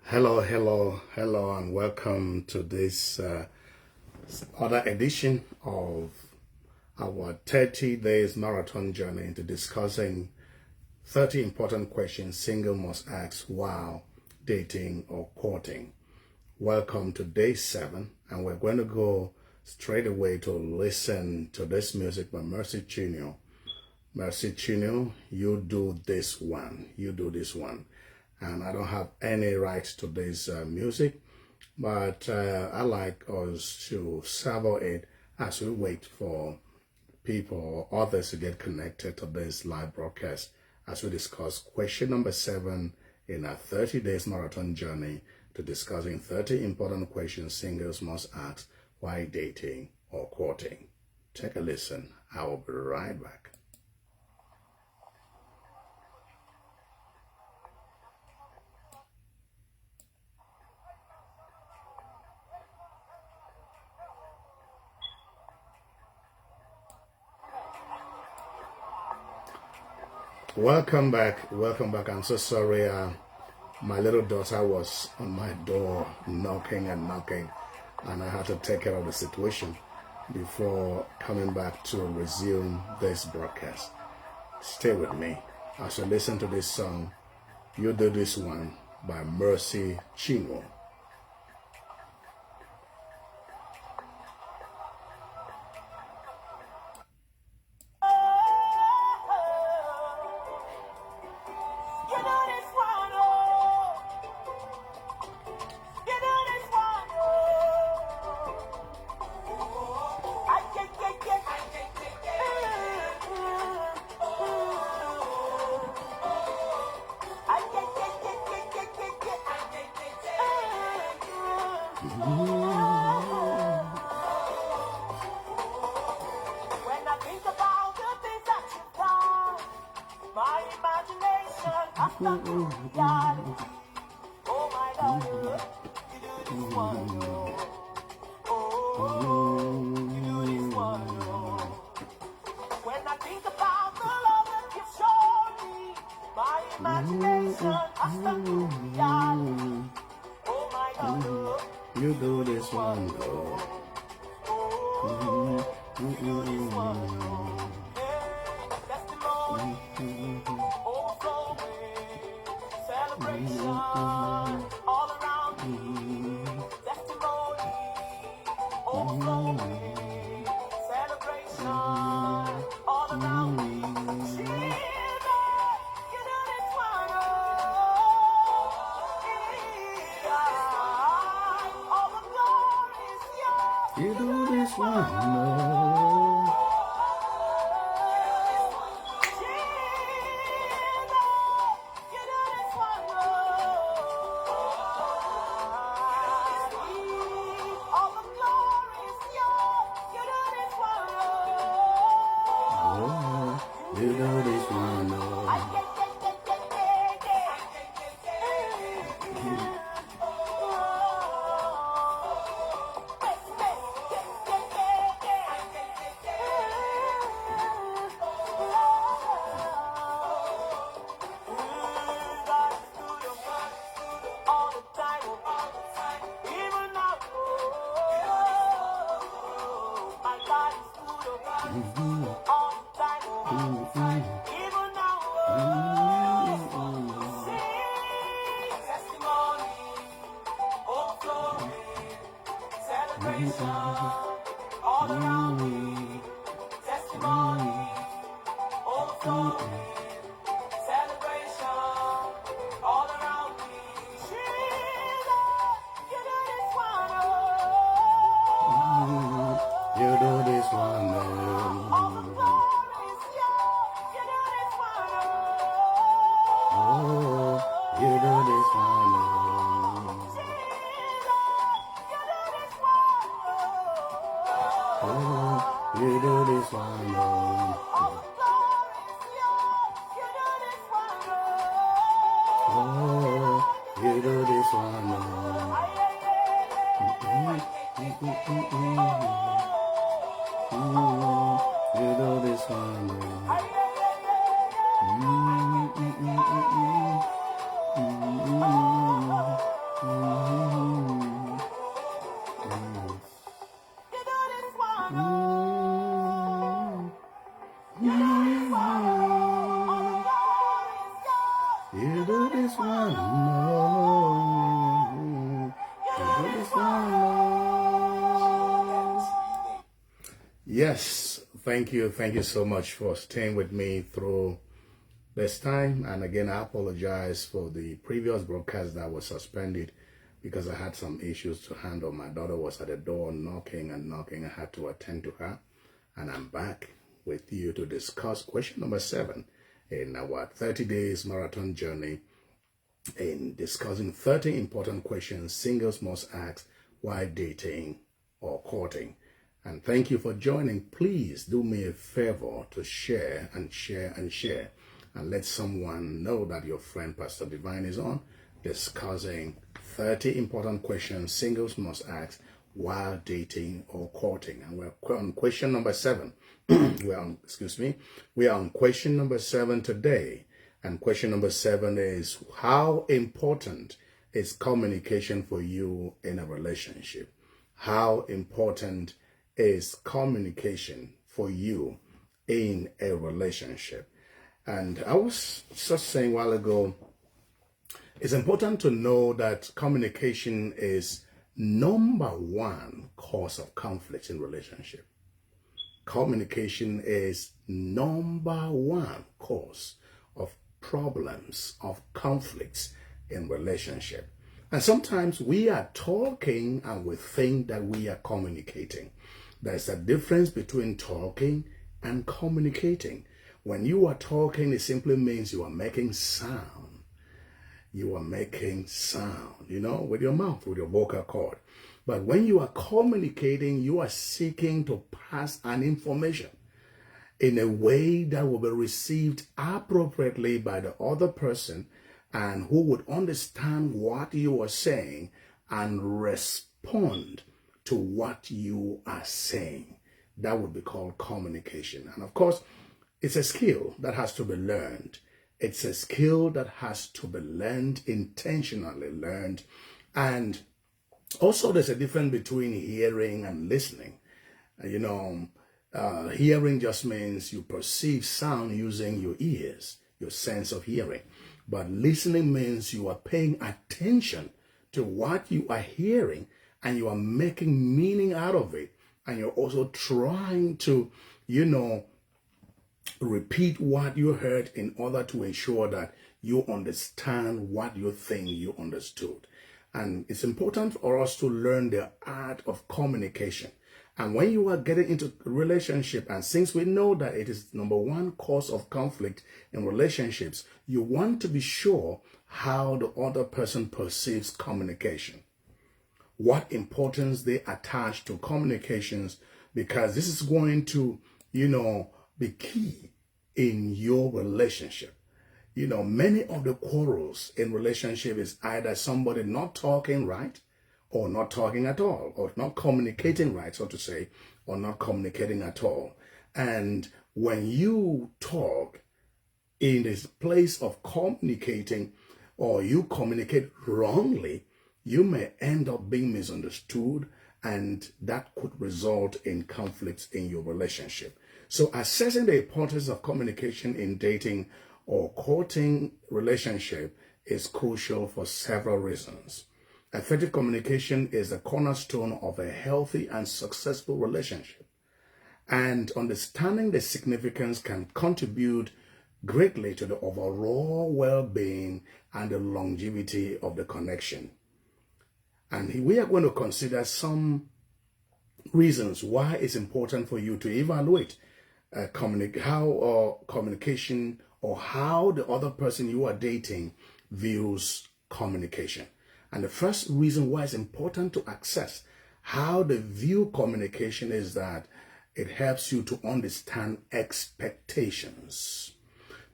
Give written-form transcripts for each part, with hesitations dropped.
Hello, and welcome to this other edition of our 30 days marathon journey into discussing 30 important questions single must ask while dating or courting. Welcome to day 7, and we're going to go straight away to listen to this music by Mercy Chinwo. Mercy Chinwo, you do this one. And I don't have any rights to this music, but I like us to savor it as we wait for people or others to get connected to this live broadcast as we discuss question number 7 in our 30 days marathon journey to discussing 30 important questions singles must ask while dating or courting. Take a listen. I will be right back. Welcome back. I'm so sorry. My little daughter was on my door knocking, and I had to take care of the situation before coming back to resume this broadcast. Stay with me as you listen to this song, You Do This One by Mercy Chinwo. You do this one, girl. Celebration all around me. Testimony overflowing. Celebration all around me. You do this one more. You do this one more. All around me, testimony, overflowing, celebration, all around me. Jesus, you do this one, oh. You do this one, oh. All the glory is yours, you do this one, oh. Oh, you do this one, oh. Oh, you do this one, oh. Oh, you do this one, oh. You do this one, oh. Yes, thank you. Thank you so much for staying with me through this time. And again, I apologize for the previous broadcast that was suspended because I had some issues to handle. My daughter was at the door knocking and knocking. I had to attend to her. And I'm back with you to discuss question number 7 in our 30 days marathon journey in discussing 30 important questions singles must ask while dating or courting. And thank you for joining. Please do me a favor to share and share and share and let someone know that your friend Pastor Divine is on discussing 30 important questions singles must ask while dating or courting. And we're on question number 7. We are on question number 7 today. And question number 7 is, how important is communication for you in a relationship? How important is communication for you in a relationship? And I was just saying a while ago, it's important to know that communication is number 1 cause of conflict in relationship. Communication is number 1 cause of problems, of conflicts in relationship. And sometimes we are talking and we think that we are communicating. There's a difference between talking and communicating. When you are talking, it simply means you are making sound. You are making sound, with your mouth, with your vocal cord. But when you are communicating, you are seeking to pass an information in a way that will be received appropriately by the other person and who would understand what you are saying and respond to what you are saying. That would be called communication. And of course, it's a skill that has to be learned. It's a skill that has to be learned, intentionally learned. And also there's a difference between hearing and listening. Hearing just means you perceive sound using your ears, your sense of hearing. But listening means you are paying attention to what you are hearing and you are making meaning out of it. And you're also trying to, repeat what you heard in order to ensure that you understand what you think you understood. And it's important for us to learn the art of communication. And when you are getting into a relationship, and since we know that it is number 1 cause of conflict in relationships, you want to be sure how the other person perceives communication. What importance they attach to communications, because this is going to, be key in your relationship. Many of the quarrels in relationship is either somebody not talking right or not talking at all, or not communicating right, so to say, or not communicating at all. And when you talk in this place of communicating, or you communicate wrongly, you may end up being misunderstood, and that could result in conflicts in your relationship. So assessing the importance of communication in dating or courting relationship is crucial for several reasons. Effective communication is the cornerstone of a healthy and successful relationship. And understanding the significance can contribute greatly to the overall well-being and the longevity of the connection. And we are going to consider some reasons why it's important for you to evaluate communication, or how the other person you are dating views communication. And the first reason why it's important to access how they view communication is that it helps you to understand expectations.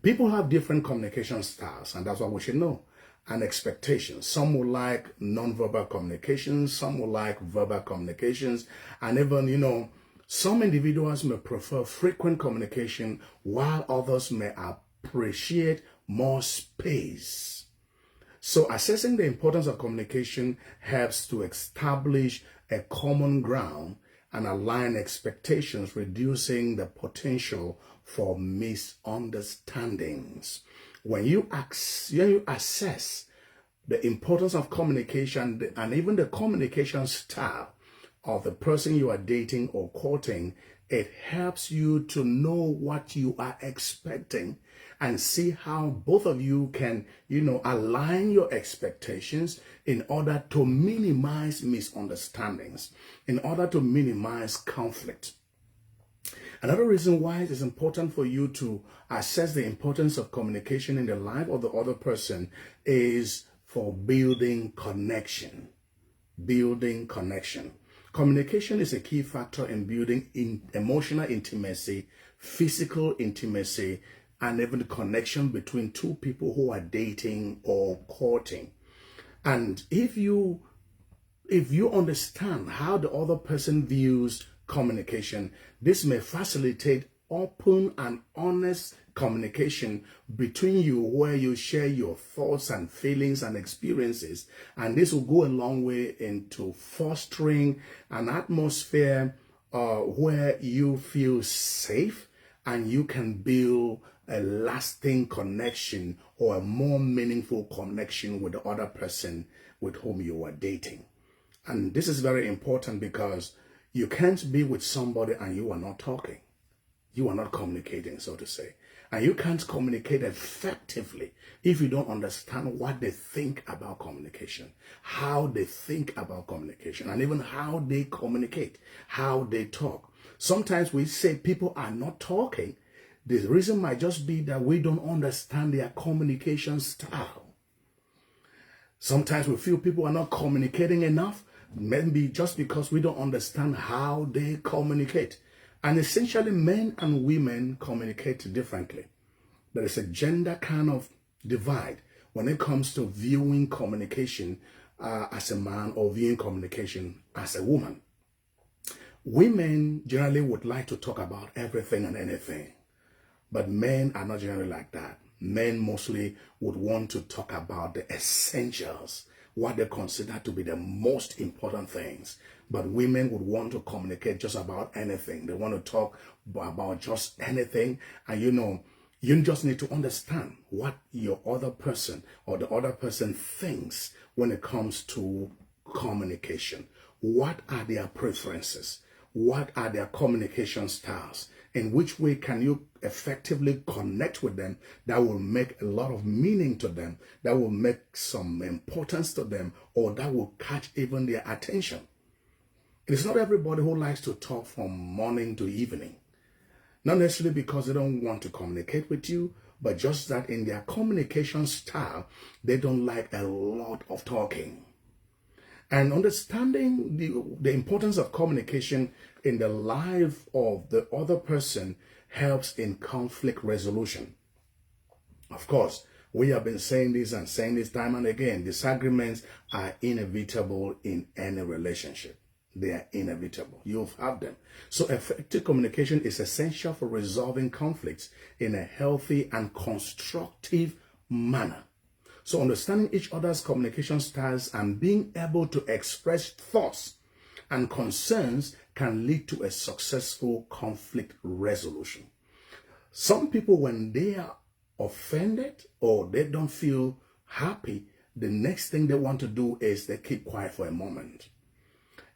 People have different communication styles, and that's what we should know. And expectations. Some will like nonverbal communications, some will like verbal communications, and even, some individuals may prefer frequent communication while others may appreciate more space. So assessing the importance of communication helps to establish a common ground and align expectations, reducing the potential for misunderstandings. When you assess the importance of communication and even the communication style of the person you are dating or courting, It helps you to know what you are expecting and see how both of you can, align your expectations in order to minimize misunderstandings, in order to minimize conflict. Another reason why it is important for you to assess the importance of communication in the life of the other person is for building connection. Building connection. Communication is a key factor in building emotional intimacy, physical intimacy, and even the connection between two people who are dating or courting. And if you understand how the other person views communication, this may facilitate open and honest communication between you, where you share your thoughts and feelings and experiences, and this will go a long way into fostering an atmosphere where you feel safe and you can build a lasting connection or a more meaningful connection with the other person with whom you are dating. And this is very important because you can't be with somebody and you are not talking. You are not communicating, so to say. And you can't communicate effectively if you don't understand what they think about communication, how they think about communication, and even how they communicate, how they talk. Sometimes we say people are not talking. The reason might just be that we don't understand their communication style. Sometimes we feel people are not communicating enough, maybe just because we don't understand how they communicate. And essentially, men and women communicate differently. There is a gender kind of divide when it comes to viewing communication as a man or viewing communication as a woman. Women generally would like to talk about everything and anything, but men are not generally like that. Men mostly would want to talk about the essentials, what they consider to be the most important things. But women would want to communicate just about anything. They want to talk about just anything. And you just need to understand what your other person or the other person thinks when it comes to communication. What are their preferences? What are their communication styles? In which way can you effectively connect with them that will make a lot of meaning to them, that will make some importance to them, or that will catch even their attention? It is not everybody who likes to talk from morning to evening. Not necessarily because they don't want to communicate with you, but just that in their communication style, they don't like a lot of talking. And understanding the importance of communication in the life of the other person helps in conflict resolution. Of course, we have been saying this time and again. Disagreements are inevitable in any relationship. They are inevitable. You've had them. So effective communication is essential for resolving conflicts in a healthy and constructive manner. So understanding each other's communication styles and being able to express thoughts and concerns can lead to a successful conflict resolution. Some people, when they are offended or they don't feel happy, the next thing they want to do is they keep quiet for a moment.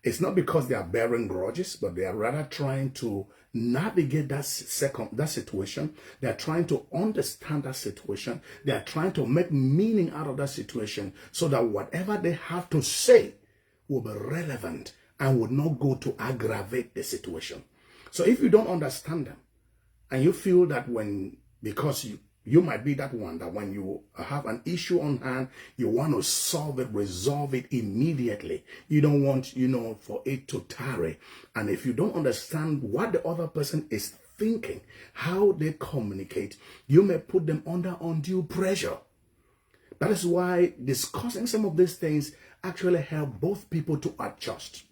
It's not because they are bearing grudges, but they are rather trying to navigate that situation. They are trying to understand that situation. They are trying to make meaning out of that situation so that whatever they have to say will be relevant and would not go to aggravate the situation. So if you don't understand them and you feel that because you might be that one that when you have an issue on hand, you want to solve it, resolve it immediately. You don't want, for it to tarry. And if you don't understand what the other person is thinking, how they communicate, you may put them under undue pressure. That is why discussing some of these things actually help both people to adjust.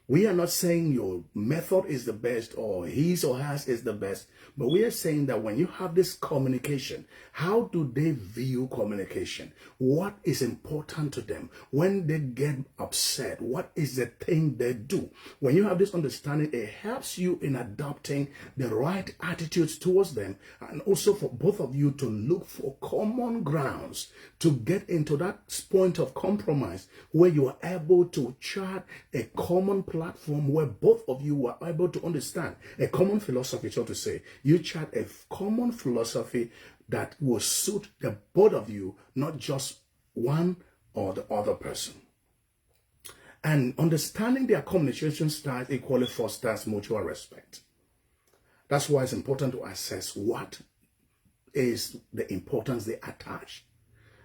We are not saying your method is the best or his or hers is the best, but we are saying that when you have this communication, how do they view communication? What is important to them? When they get upset, what is the thing they do? When you have this understanding, it helps you in adopting the right attitudes towards them, and also for both of you to look for common grounds to get into that point of compromise where you are able to chart a common platform where both of you are able to understand a common philosophy, so to say. You chart a common philosophy that will suit the both of you, not just one or the other person. And understanding their communication styles equally fosters mutual respect. That's why it's important to assess what is the importance they attach.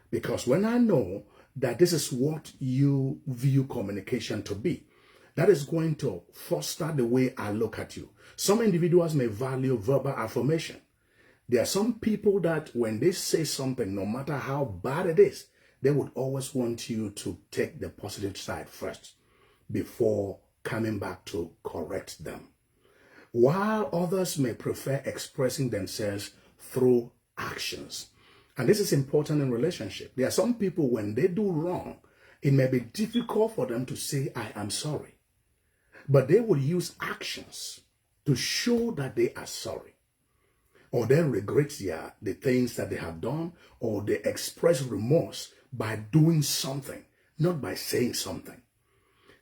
Because when I know that this is what you view communication to be, that is going to foster the way I look at you. Some individuals may value verbal affirmation. There are some people that when they say something, no matter how bad it is, they would always want you to take the positive side first before coming back to correct them. While others may prefer expressing themselves through actions. And this is important in relationship. There are some people, when they do wrong, it may be difficult for them to say, I am sorry. But they will use actions to show that they are sorry. Or they regret the things that they have done, or they express remorse by doing something, not by saying something.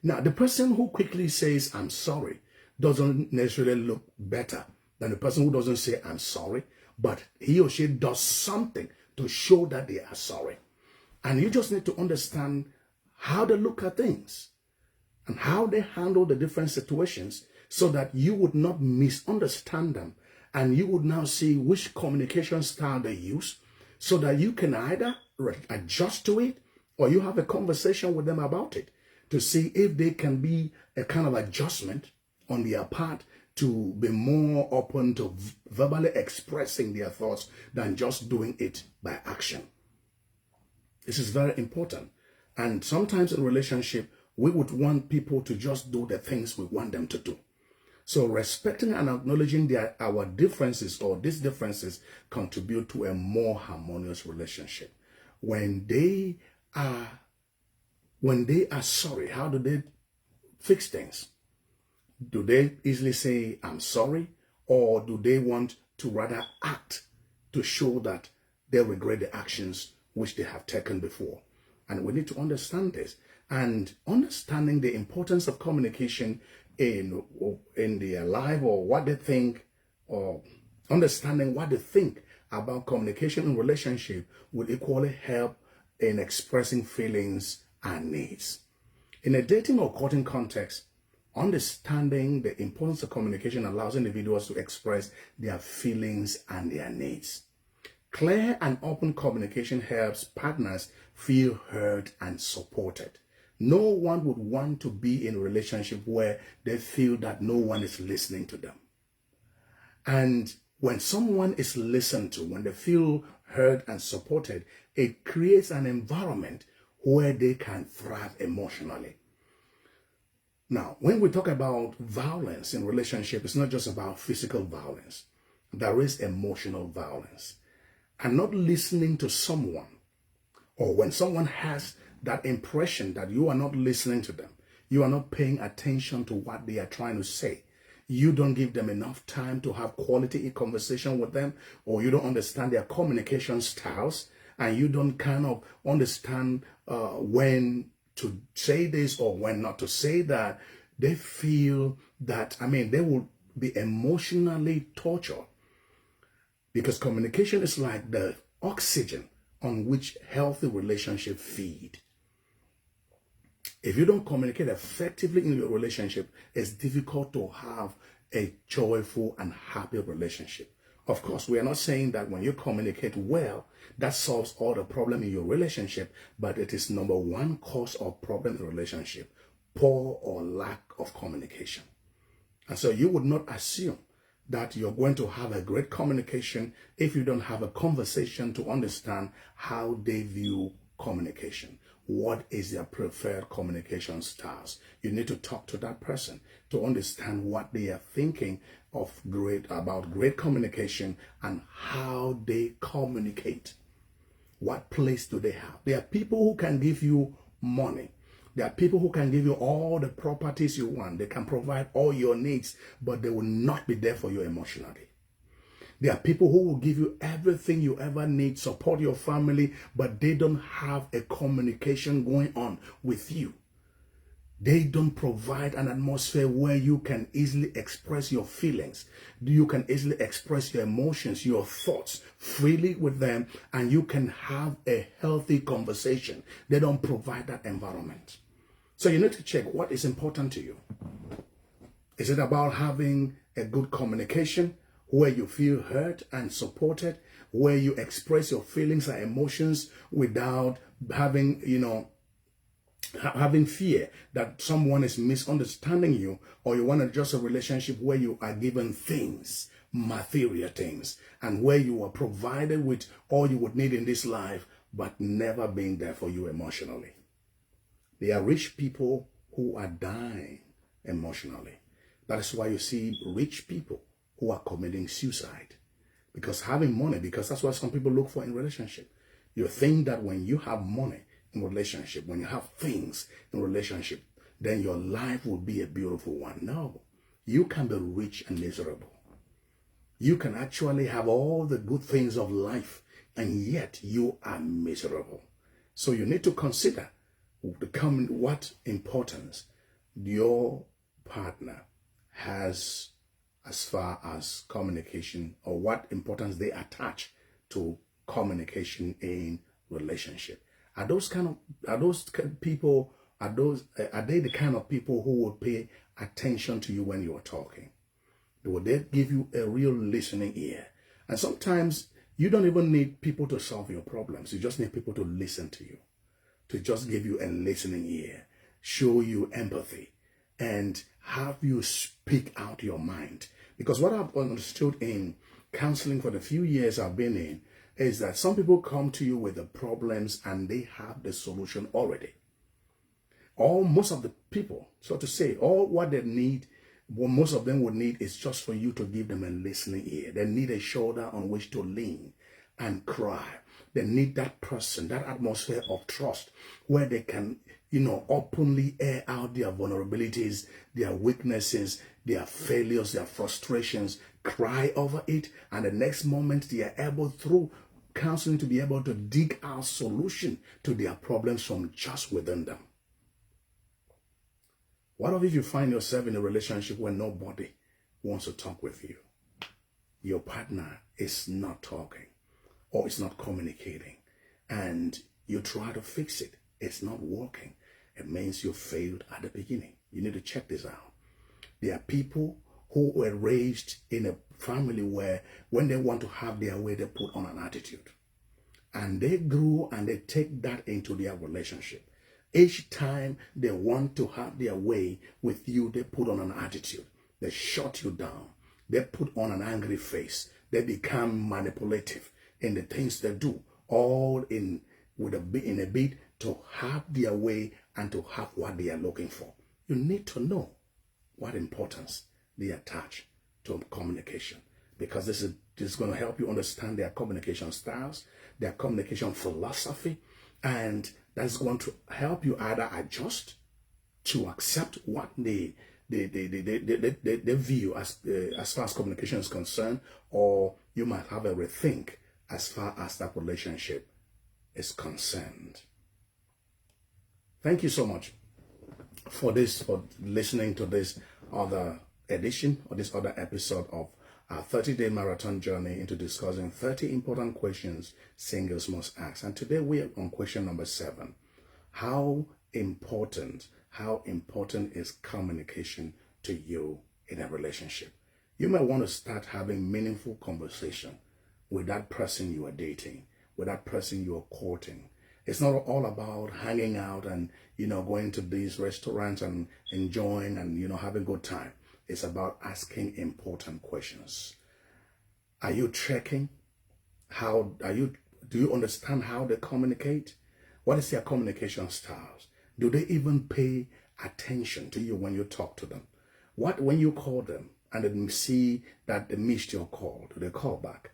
Now, the person who quickly says, I'm sorry, doesn't necessarily look better than the person who doesn't say, I'm sorry, but he or she does something to show that they are sorry. And you just need to understand how they look at things and how they handle the different situations so that you would not misunderstand them, and you would now see which communication style they use so that you can either adjust to it or you have a conversation with them about it to see if they can be a kind of adjustment on their part to be more open to verbally expressing their thoughts than just doing it by action. This is very important. And sometimes in relationship, we would want people to just do the things we want them to do. So respecting and acknowledging our differences or these differences contribute to a more harmonious relationship. When they are sorry, how do they fix things? Do they easily say, I'm sorry? Or do they want to rather act to show that they regret the actions which they have taken before? And we need to understand this. And understanding the importance of communication in their life, or what they think, or understanding what they think about communication in relationship will equally help in expressing feelings and needs. In a dating or courting context, understanding the importance of communication allows individuals to express their feelings and their needs. Clear and open communication helps partners feel heard and supported. No one would want to be in a relationship where they feel that no one is listening to them. And when someone is listened to, when they feel heard and supported, it creates an environment where they can thrive emotionally. Now, when we talk about violence in relationship, it's not just about physical violence. There is emotional violence. And not listening to someone, or when someone has that impression that you are not listening to them, you are not paying attention to what they are trying to say, you don't give them enough time to have quality conversation with them, or you don't understand their communication styles, and you don't kind of understand when to say this or when not to say that, they feel that, they will be emotionally tortured. Because communication is like the oxygen on which healthy relationships feed. If you don't communicate effectively in your relationship, it's difficult to have a joyful and happy relationship. Of course, we are not saying that when you communicate well, that solves all the problem in your relationship, but it is number one cause of problem in relationship, poor or lack of communication. And so you would not assume that you're going to have a great communication if you don't have a conversation to understand how they view communication. What is their preferred communication styles? You need to talk to that person to understand what they are thinking about great communication and how they communicate. What place do they have? There are people who can give you money. There are people who can give you all the properties you want. They can provide all your needs, but they will not be there for you emotionally. There are people who will give you everything you ever need, support your family, but they don't have a communication going on with you. They don't provide an atmosphere where you can easily express your feelings. You can easily express your emotions, your thoughts freely with them, and you can have a healthy conversation. They don't provide that environment. So you need to check what is important to you. Is it about having a good communication where you feel heard and supported, where you express your feelings and emotions without having, having fear that someone is misunderstanding you, or you want just a relationship where you are given things, material things, and where you are provided with all you would need in this life, but never being there for you emotionally? There are rich people who are dying emotionally. That is why you see rich people who are committing suicide. Because having money, because that's what some people look for in relationship. You think that when you have money in relationship, when you have things in relationship, then your life will be a beautiful one. No, you can be rich and miserable. You can actually have all the good things of life, and yet you are miserable. So you need to consider what importance your partner has as far as communication, or what importance they attach to communication in relationship. Are they the kind of people who will pay attention to you when you are talking? Will they give you a real listening ear? And sometimes you don't even need people to solve your problems. You just need people to listen to you, to just give you a listening ear, show you empathy, and have you speak out your mind. Because what I've understood in counseling for the few years I've been in is that some people come to you with the problems and they have the solution already. Most of the people, so to say, all what they need, what most of them would need is just for you to give them a listening ear. They need a shoulder on which to lean and cry. They need that person, that atmosphere of trust where they can, openly air out their vulnerabilities, their weaknesses, their failures, their frustrations, cry over it. And the next moment they are able, through counseling, to be able to dig out solution to their problems from just within them. What if you find yourself in a relationship where nobody wants to talk with you? Your partner is not talking, or is not communicating, and you try to fix it. It's not working. It means you failed at the beginning. You need to check this out. There are people who were raised in a family where when they want to have their way, they put on an attitude. And they grew and they take that into their relationship. Each time they want to have their way with you, they put on an attitude. They shut you down. They put on an angry face. They become manipulative in the things they do, all in a bid to have their way and to have what they are looking for. You need to know what importance they attach to communication, because this is going to help you understand their communication styles, their communication philosophy, and that's going to help you either adjust to accept what they view as far as communication is concerned, or you might have a rethink as far as that relationship is concerned. Thank you so much for listening to this other edition, or this other episode of our 30-day marathon journey into discussing 30 important questions singles must ask. And today we are on question number 7. How important is communication to you in a relationship? You might want to start having meaningful conversation with that person you are dating, with that person you are courting. It's not all about hanging out and, going to these restaurants and enjoying and, having a good time. It's about asking important questions. Are you checking? Do you understand how they communicate? What is their communication styles? Do they even pay attention to you when you talk to them? When you call them and then see that they missed your call, do they call back?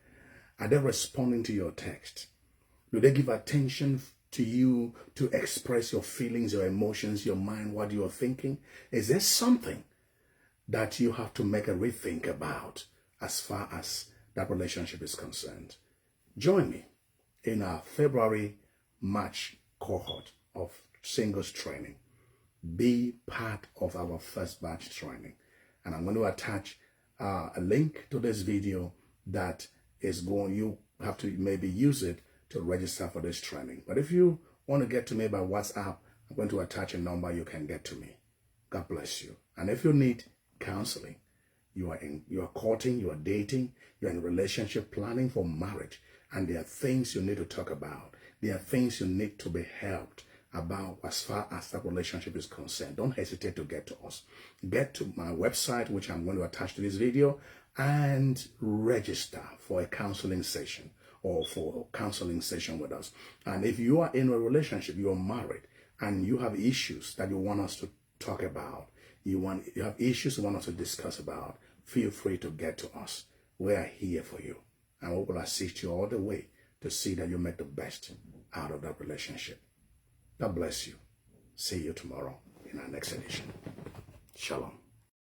Are they responding to your text? Do they give attention to you to express your feelings, your emotions, your mind, what you are thinking? Is there something that you have to make a rethink about as far as that relationship is concerned? Join me in our February-March cohort of singles training. be part of our first batch training. And I'm going to attach a link to this video that is going, you have to maybe use it to register for this training. But if you want to get to me by WhatsApp, I'm going to attach a number you can get to me. God bless you. And if you need counseling, you are courting, you are dating, you're in relationship planning for marriage, and there are things you need to talk about. There are things you need to be helped about as far as that relationship is concerned. Don't hesitate to get to us. Get to my website, which I'm going to attach to this video, and register for a counseling session or for a counseling session with us. And if you are in a relationship, you are married, and you have issues that you want us to talk about, you have issues you want us to discuss about, feel free to get to us. We are here for you, and we will assist you all the way to see that you make the best out of that relationship. God bless you. See you tomorrow in our next edition. Shalom.